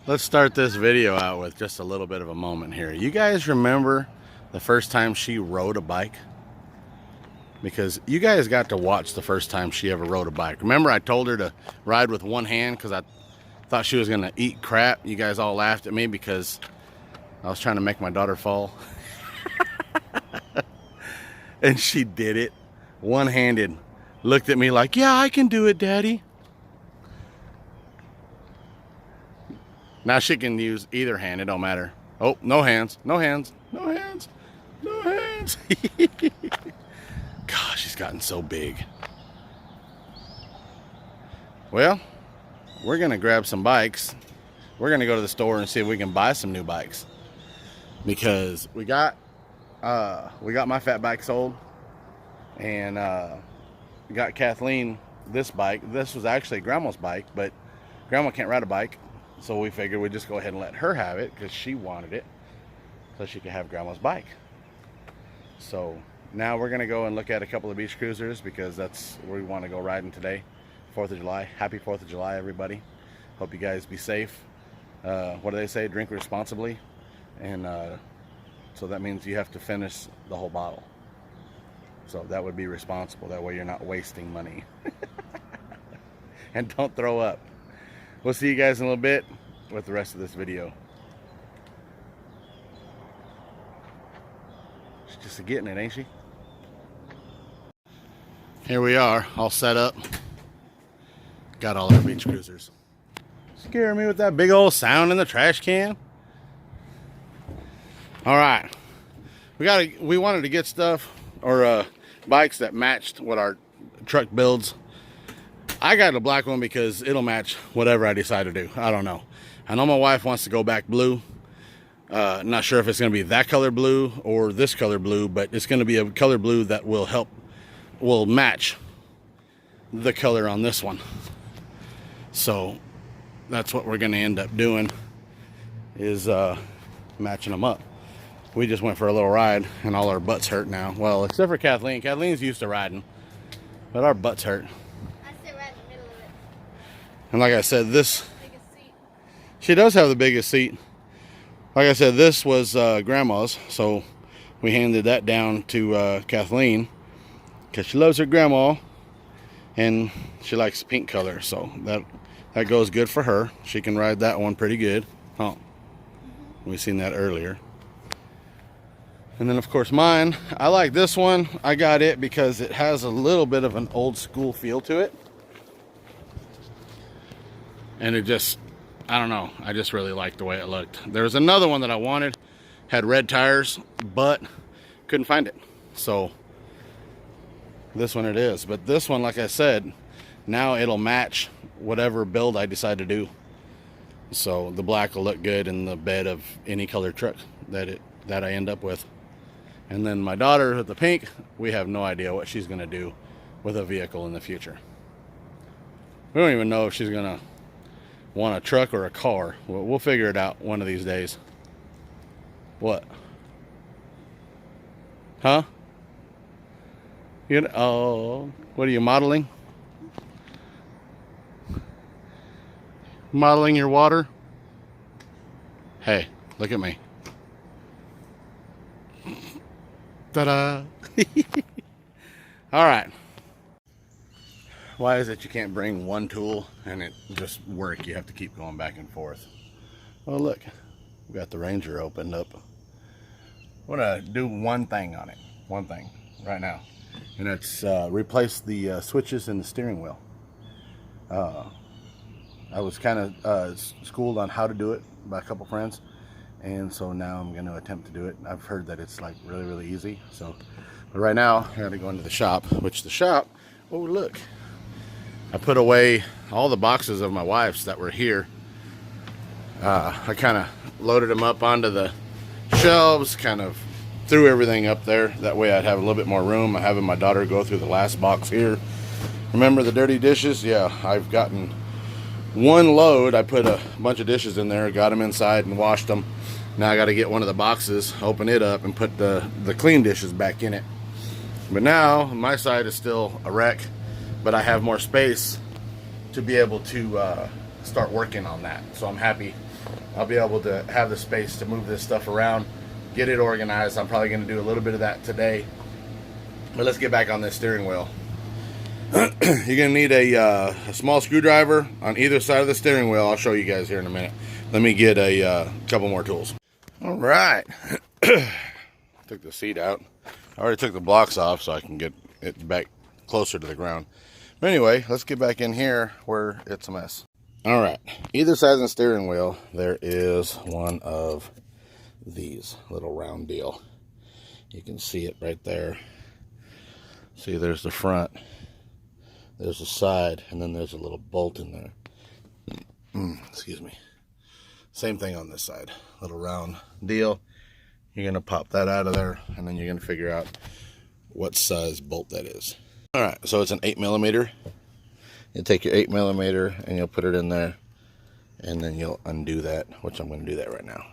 Let's start this video out with just a little bit of a moment here. You guys remember the first time she rode a bike? Because you guys got to watch the first time she ever rode a bike. Remember I told her to ride with one hand because I thought she was gonna eat crap. You guys all laughed at me because I was trying to make my daughter fall. And she did it one-handed. Looked at me like, yeah, I can do it, Daddy. Now she can use either hand, it don't matter. Oh, no hands, no hands, no hands, no hands. Gosh, she's gotten so big. Well, we're gonna grab some bikes. We're gonna go to the store and see if we can buy some new bikes. Because we got my fat bike sold. And we got Kathleen this bike. This was actually Grandma's bike, but Grandma can't ride a bike. So we figured we'd just go ahead and let her have it because she wanted it so she could have Grandma's bike. So now we're going to go and look at a couple of beach cruisers because that's where we want to go riding today. 4th of July. Happy 4th of July, everybody. Hope you guys be safe. What do they say? Drink responsibly. And so that means you have to finish the whole bottle. So that would be responsible. That way you're not wasting money. And don't throw up. We'll see you guys in a little bit with the rest of this video. She's just getting it, ain't she? Here we are, all set up. Got all our beach cruisers. Scare me with that big old sound in the trash can. All right, we wanted to get stuff or bikes that matched what our truck builds. I got a black one because it'll match whatever I decide to do. I don't know. I know my wife wants to go back blue. Not sure if it's going to be that color blue or this color blue, but it's going to be a color blue that will match the color on this one. So that's what we're going to end up doing is matching them up. We just went for a little ride and all our butts hurt now. Well, except for Kathleen. Kathleen's used to riding, but our butts hurt. And like I said, she does have the biggest seat. Like I said, this was Grandma's, so we handed that down to Kathleen because she loves her grandma and she likes pink color, so that goes good for her. She can ride that one pretty good. Oh, we seen that earlier. And then of course mine, I like this one. I got it because it has a little bit of an old school feel to it. And it just, I don't know, I just really liked the way it looked. There's another one that I wanted, had red tires, but couldn't find it. So this one it is. But this one, like I said, now it'll match whatever build I decide to do. So the black will look good in the bed of any color truck that I end up with. And then my daughter with the pink, we have no idea what she's gonna do with a vehicle in the future. We don't even know if she's gonna want a truck or a car. We'll figure it out one of these days. What? Huh? Oh, what are you modeling? Modeling your water? Hey, look at me. Ta-da! All right. Why is it you can't bring one tool and it just work? You have to keep going back and forth. Oh look, we got the Ranger opened up. I want to do one thing on it. One thing right now. And it's replace the switches in the steering wheel. I was kind of schooled on how to do it by a couple friends. And so now I'm going to attempt to do it. I've heard that it's like really, really easy. So, but right now I got to go into the shop, which the shop, oh look. I put away all the boxes of my wife's that were here. I kind of loaded them up onto the shelves, kind of threw everything up there. That way I'd have a little bit more room. I'm having my daughter go through the last box here. Remember the dirty dishes? Yeah, I've gotten one load. I put a bunch of dishes in there, got them inside and washed them. Now I got to get one of the boxes, open it up and put the clean dishes back in it. But now my side is still a wreck. But I have more space to be able to start working on that. So I'm happy I'll be able to have the space to move this stuff around, get it organized. I'm probably going to do a little bit of that today. But let's get back on this steering wheel. You're going to need a small screwdriver on either side of the steering wheel. I'll show you guys here in a minute. Let me get a couple more tools. All right. Took the seat out. I already took the blocks off so I can get it back closer to the ground. But anyway, let's get back in here where it's a mess. All right. Either side of the steering wheel, there is one of these little round deal. You can see it right there. See, there's the front. There's the side, and then there's a little bolt in there. Excuse me. Same thing on this side. Little round deal. You're going to pop that out of there, and then you're going to figure out what size bolt that is. All right, so it's an 8mm. You take your 8mm, and you'll put it in there, and then you'll undo that, which I'm going to do that right now.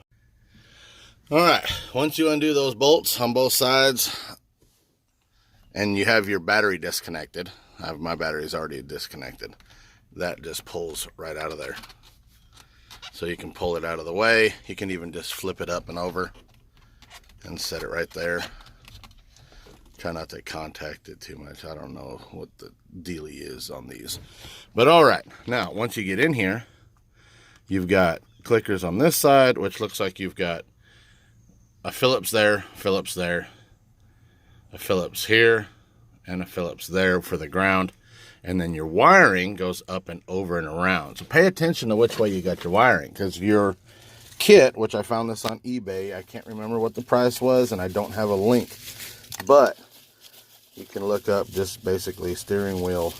All right, once you undo those bolts on both sides, and you have your battery disconnected, my battery's already disconnected, that just pulls right out of there. So you can pull it out of the way. You can even just flip it up and over and set it right there. Try not to contact it too much. I don't know what the dealie is on these. But all right, now once you get in here, you've got clickers on this side, which looks like you've got a Phillips there, a Phillips here, and a Phillips there for the ground. And then your wiring goes up and over and around. So pay attention to which way you got your wiring, because your kit, which I found this on eBay, I can't remember what the price was, and I don't have a link, but you can look up just basically steering wheel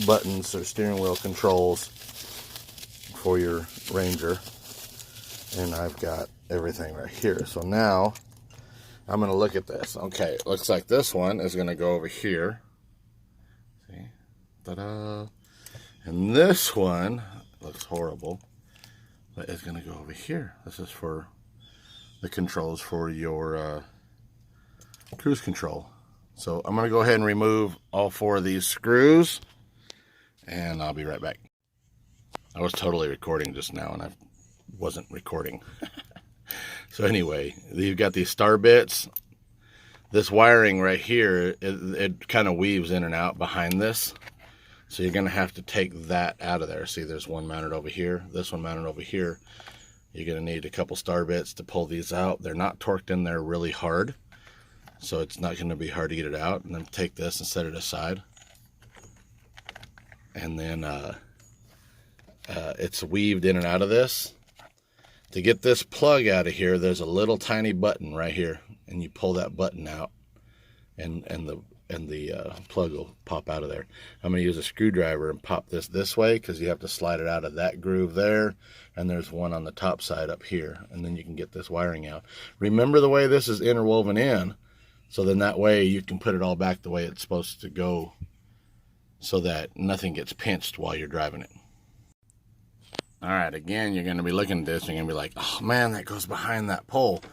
buttons or steering wheel controls for your Ranger, and I've got everything right here. So now I'm going to look at this. Okay, it looks like this one is going to go over here. See? Ta-da! And this one looks horrible, but it's going to go over here. This is for the controls for your cruise control. So I'm going to go ahead and remove all 4 of these screws, and I'll be right back. I was totally recording just now, and I wasn't recording. So anyway, you've got these star bits. This wiring right here, it kind of weaves in and out behind this. So you're going to have to take that out of there. See, there's one mounted over here, this one mounted over here. You're going to need a couple star bits to pull these out. They're not torqued in there really hard, so it's not going to be hard to get it out. And then take this and set it aside. And then it's weaved in and out of this. To get this plug out of here, there's a little tiny button right here, and you pull that button out, and the plug will pop out of there. I'm going to use a screwdriver and pop this way, because you have to slide it out of that groove there, and there's one on the top side up here, and then you can get this wiring out. Remember the way this is interwoven in, so then that way you can put it all back the way it's supposed to go, so that nothing gets pinched while you're driving it. All right, again, you're going to be looking at this and you're going to be like, oh man, that goes behind that pole.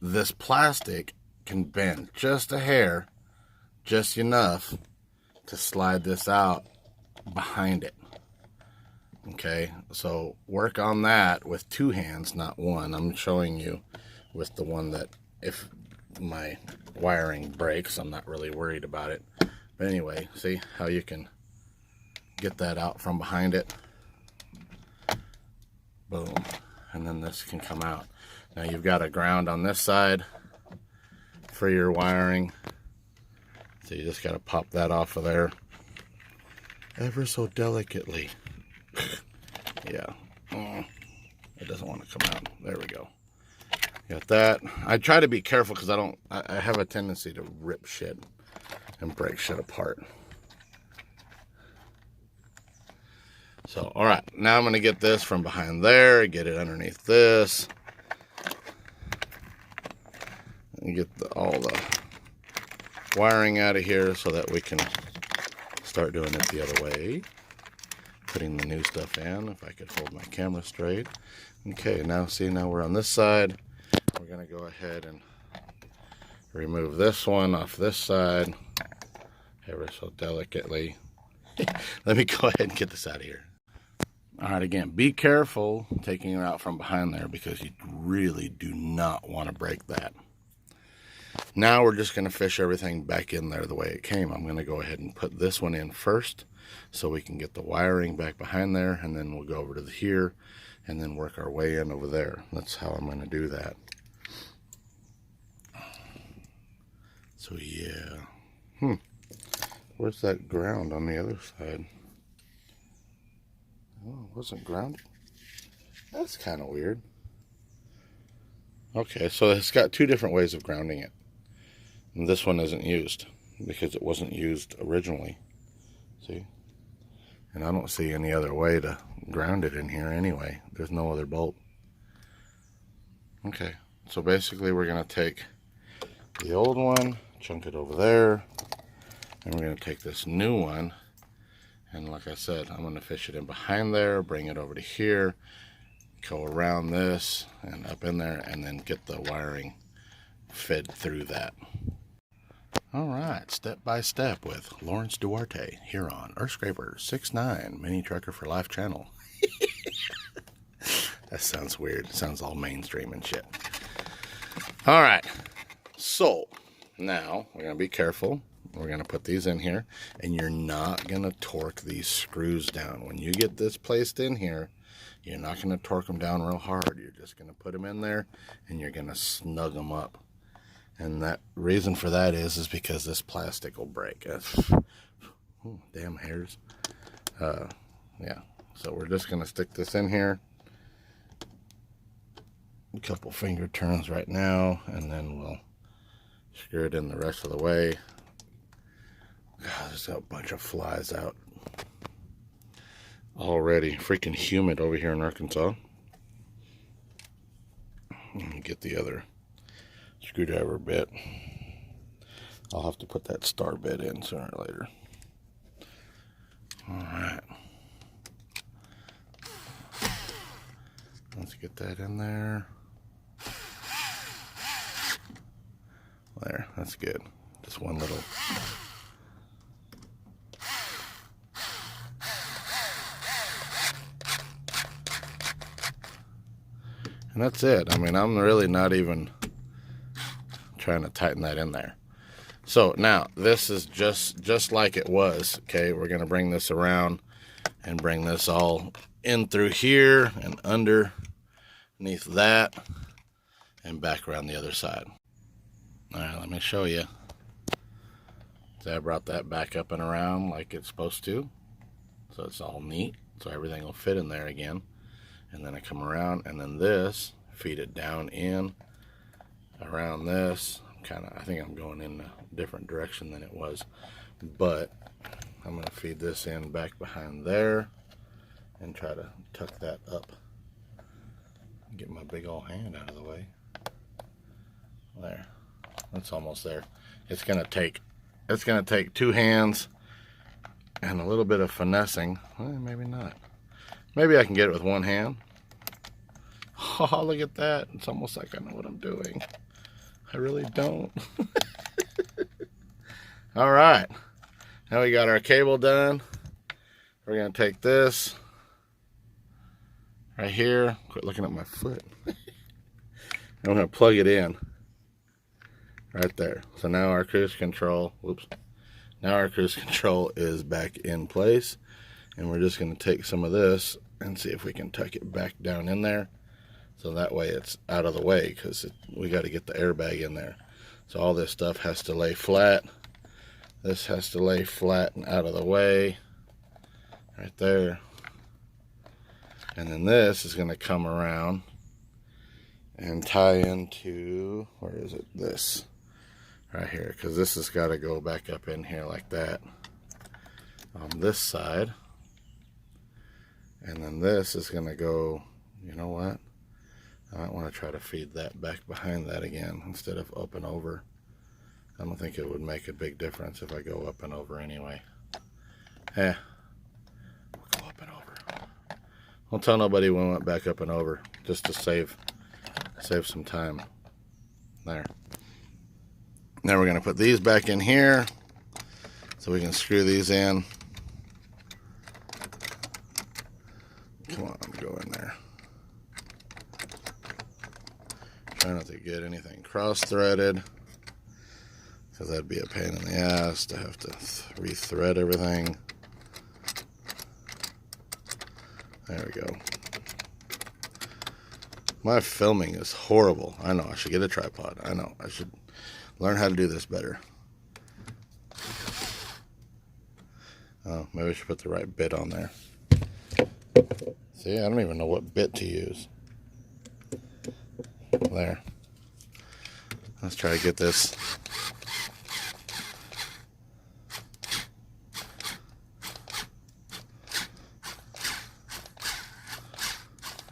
This plastic can bend just a hair, just enough to slide this out behind it. Okay, so work on that with 2 hands, not one. I'm showing you with the one that if my wiring breaks, I'm not really worried about it. But anyway, see how you can get that out from behind it. Boom, and then this can come out. Now you've got a ground on this side for your wiring, so you just got to pop that off of there ever so delicately. Yeah, it doesn't want to come out. There we go. Got that. I try to be careful because I have a tendency to rip shit and break shit apart. So, all right, now I'm going to get this from behind there, get it underneath this, and get all the wiring out of here so that we can start doing it the other way. Putting the new stuff in, if I could hold my camera straight. Okay, now see, now we're on this side. We're going to go ahead and remove this one off this side, ever so delicately. Let me go ahead and get this out of here. All right, again, be careful taking it out from behind there because you really do not want to break that. Now we're just going to fish everything back in there the way it came. I'm going to go ahead and put this one in first so we can get the wiring back behind there, and then we'll go over to here and then work our way in over there. That's how I'm going to do that. So yeah. Where's that ground on the other side? Oh, it wasn't grounded. That's kind of weird. Okay, so it's got two different ways of grounding it. And this one isn't used because it wasn't used originally. See? And I don't see any other way to ground it in here anyway. There's no other bolt. Okay, so basically we're going to take the old one, chunk it over there, and we're going to take this new one, and like I said, I'm going to fish it in behind there, bring it over to here, go around this and up in there, and then get the wiring fed through that. All right, step by step with Lawrence Duarte here on Earth Scraper 6'9" Mini Trucker for Life channel. That sounds weird. It sounds all mainstream and shit. All right, so now we're going to be careful. We're going to put these in here, and you're not going to torque these screws down. When you get this placed in here, you're not going to torque them down real hard. You're just going to put them in there, and you're going to snug them up. And that reason for that is because this plastic will break. Ooh, damn hairs. Yeah, so we're just going to stick this in here. A couple finger turns right now, and then we'll screw it in the rest of the way. God, there's a bunch of flies out already. Freaking humid over here in Arkansas. Let me get the other screwdriver bit. I'll have to put that star bit in sooner or later. Alright. Let's get that in there. There, that's good. Just one little. And that's it. I mean, I'm really not even trying to tighten that in there. So now this is just like it was. Okay, we're going to bring this around and bring this all in through here and underneath that and back around the other side. All right, let me show you. So I brought that back up and around like it's supposed to. So it's all neat. So everything will fit in there again. And then I come around, and then this, feed it down in around this. I think I'm going in a different direction than it was, but I'm going to feed this in back behind there and try to tuck that up. Get my big old hand out of the way. There, that's almost there. It's going to take two hands and a little bit of finessing. Well, maybe not. Maybe I can get it with one hand. Oh, look at that. It's almost like I know what I'm doing. I really don't. All right. Now we got our cable done. We're going to take this right here. Quit looking at my foot. I'm going to plug it in right there. So now our cruise control, now our cruise control is back in place. And we're just going to take some of this and see if we can tuck it back down in there. So that way it's out of the way, because we got to get the airbag in there. So all this stuff has to lay flat. This has to lay flat and out of the way. Right there. And then this is going to come around and tie into, where is it? This. Right here. Because this has got to go back up in here like that. On this side. And then this is going to go, you know what? I might want to try to feed that back behind that again instead of up and over. I don't think it would make a big difference if I go up and over anyway. Yeah, we'll go up and over. Don't tell nobody we went back up and over, just to save some time. There. Now we're going to put these back in here so we can screw these in. Come Try not to get anything cross-threaded, because that'd be a pain in the ass to have to re-thread everything. There we go. My filming is horrible. I know, I should get a tripod. I know, I should learn how to do this better. Oh, maybe I should put the right bit on there. See, I don't even know what bit to use. There. Let's try to get this.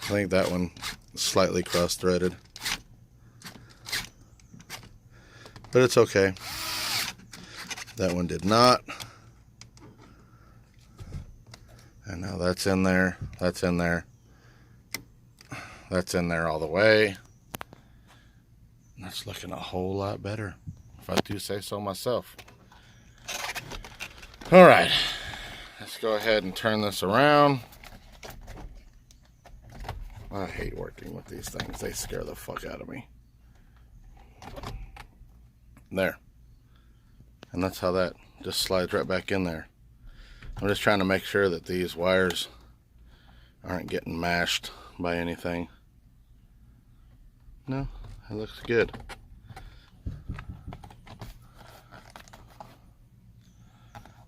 I think that one is slightly cross-threaded. But it's okay. That one did not. And now that's in there. That's in there. That's in there all the way. That's looking a whole lot better, if I do say so myself. All right, let's go ahead and turn this around. I hate working with these things. They scare the fuck out of me. There. And that's how that just slides right back in there. I'm just trying to make sure that these wires aren't getting mashed by anything. No, it looks good.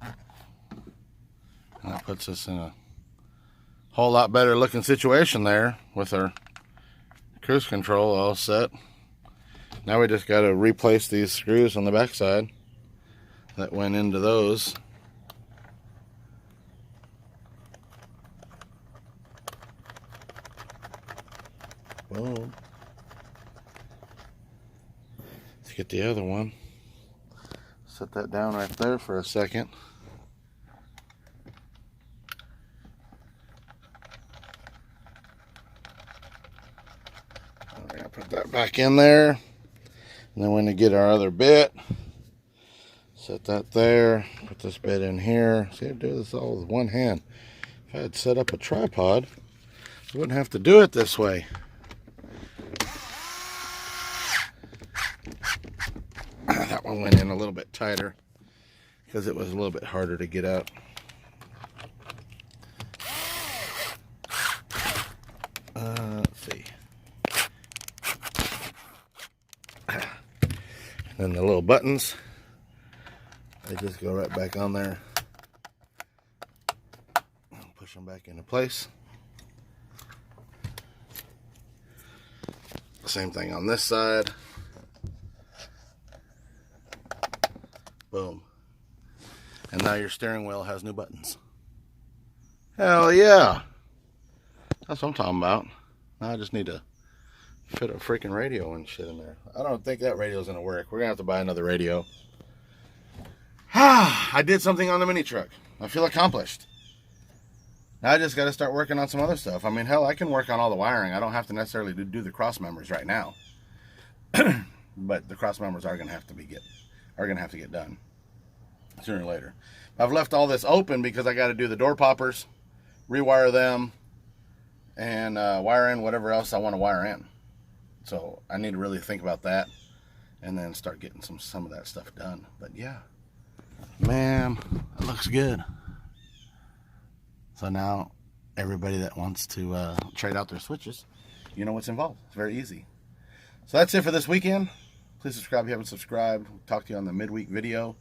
And that puts us in a whole lot better looking situation there with our cruise control all set. Now we just got to replace these screws on the back side that went into those. Boom. Let's get the other one. Set that down right there for a second. We're gonna put that back in there. And then we're gonna get our other bit. Set that there. Put this bit in here. See, I do this all with one hand. If I had set up a tripod, I wouldn't have to do it this way. That one went in a little bit tighter because it was a little bit harder to get out. Let's see. And then the little buttons, they just go right back on there. Push them back into place. Same thing on this side. Boom. And now your steering wheel has new buttons. Hell yeah. That's what I'm talking about. Now I just need to fit a freaking radio and shit in there. I don't think that radio's gonna work. We're gonna have to buy another radio. I did something on the mini truck. I feel accomplished. Now I just gotta start working on some other stuff. I mean, hell, I can work on all the wiring. I don't have to necessarily do the cross members right now. But the cross members are gonna have to get done sooner or later. I've left all this open because I got to do the door poppers, rewire them, and wire in whatever else I want to wire in. So I need to really think about that and then start getting some of that stuff done. But yeah, man, it looks good. So now everybody that wants to trade out their switches, you know what's involved. It's very easy. So that's it for this weekend. Please subscribe if you haven't subscribed. We'll talk to you on the midweek video.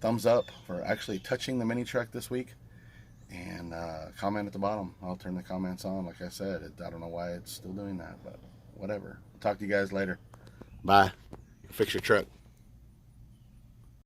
Thumbs up for actually touching the mini truck this week. And comment at the bottom. I'll turn the comments on. Like I said, I don't know why it's still doing that, but whatever. Talk to you guys later. Bye. Fix your truck.